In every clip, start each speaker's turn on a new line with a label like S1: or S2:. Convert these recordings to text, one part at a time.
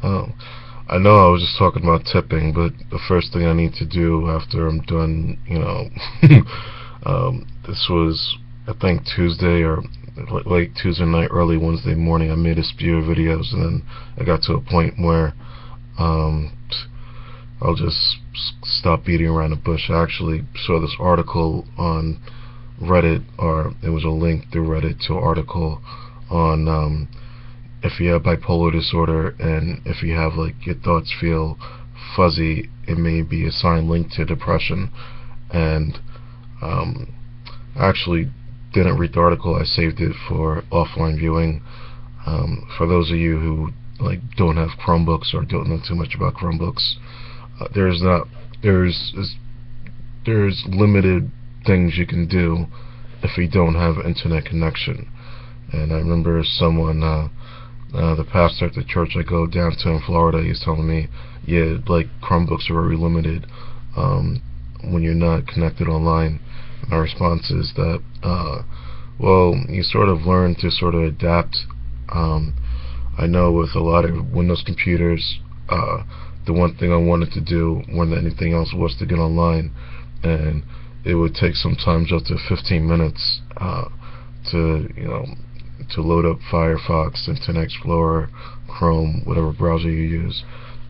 S1: Um, I know I was just talking about tipping, but the first thing I need to do after I'm done, this was, I think, Tuesday or late Tuesday night, early Wednesday morning. I made a spew of videos, and then I got to a point where um, I'll just stop beating around the bush. I actually saw this article on Reddit, or it was a link through Reddit to an article on if you have bipolar disorder and if you have like your thoughts feel fuzzy, it may be a sign linked to depression. And I actually didn't read the article. I saved it for offline viewing. For those of you who like don't have Chromebooks or don't know too much about Chromebooks, there's not there's limited things you can do if you don't have internet connection. And I remember someone, the pastor at the church I go down to in Florida, he's telling me, yeah, like Chromebooks are very limited when you're not connected online. And my response is that, well, you sort of learn to sort of adapt. I know with a lot of Windows computers, the one thing I wanted to do more than anything else was to get online, and it would take sometimes up to 15 minutes to load up Firefox, Internet Explorer, Chrome, whatever browser you use,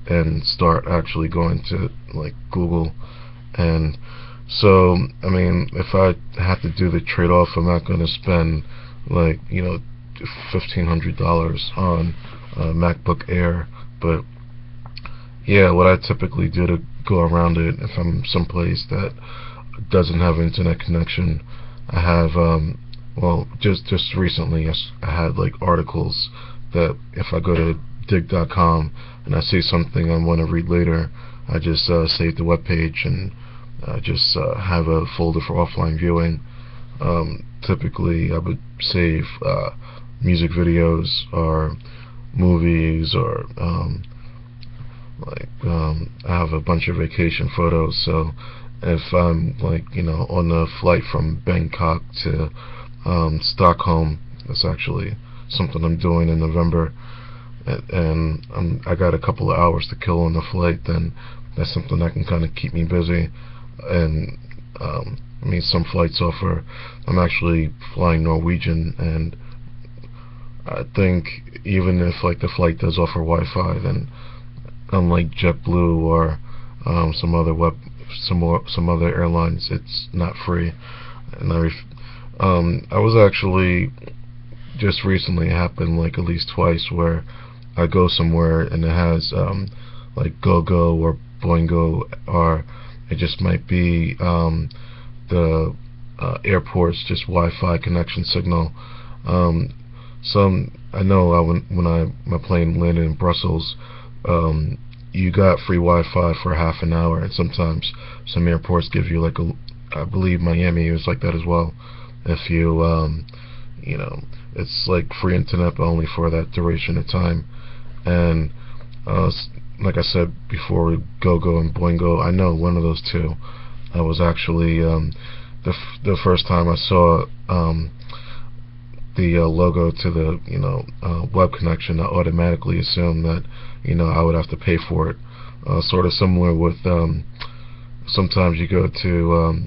S1: and start actually going to like Google. And so, I mean, if I had to do the trade-off, I'm not going to spend like $1,500 on a MacBook Air. But yeah, what I typically do to go around it, if I'm someplace that doesn't have internet connection, I have well, just recently I had like articles that if I go to dig.com and I see something I want to read later, I just save the web page and just have a folder for offline viewing. Typically I would save music videos or movies, or I have a bunch of vacation photos, so if I'm like on a flight from Bangkok to Stockholm, that's actually something I'm doing in November, and I got a couple of hours to kill on the flight, then that's something that can kind of keep me busy. And I mean, some flights offer, I'm actually flying Norwegian, and I think even if like the flight does offer Wi-Fi, then unlike JetBlue or some other airlines, it's not free. And I was actually just recently, it happened like at least twice, where I go somewhere and it has like GoGo or Boingo, or it just might be the airport's just Wi-Fi connection signal. I know when my plane landed in Brussels, you got free Wi-Fi for half an hour, and sometimes some airports give you like I believe Miami was like that as well. If you it's like free internet, but only for that duration of time. And like I said before, GoGo and Boingo, I know one of those two. I was actually the first time I saw the logo to the web connection, I automatically assumed that I would have to pay for it. Sort of similar with sometimes you go to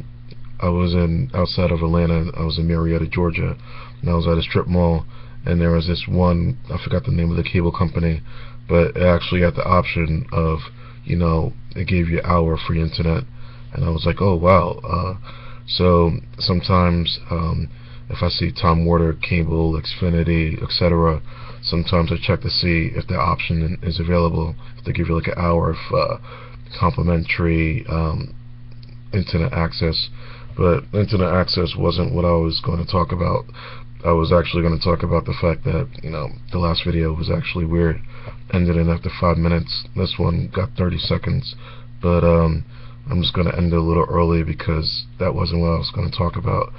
S1: I was outside of Atlanta. I was in Marietta, Georgia, and I was at a strip mall, and there was this one, I forgot the name of the cable company, but it actually had the option of it gave you an hour free internet, and I was like, oh wow. So sometimes if I see Time Warner Cable, Xfinity, etc., sometimes I check to see if that option is available, if they give you like an hour of complimentary internet access. But internet access wasn't what I was going to talk about. I was actually going to talk about the fact that the last video was actually weird, ended in after 5 minutes. This one got 30 seconds, but I'm just going to end it a little early because that wasn't what I was going to talk about.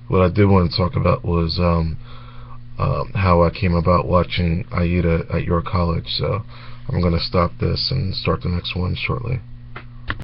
S1: What I did want to talk about was how I came about watching Aida at your college. So I'm going to stop this and start the next one shortly.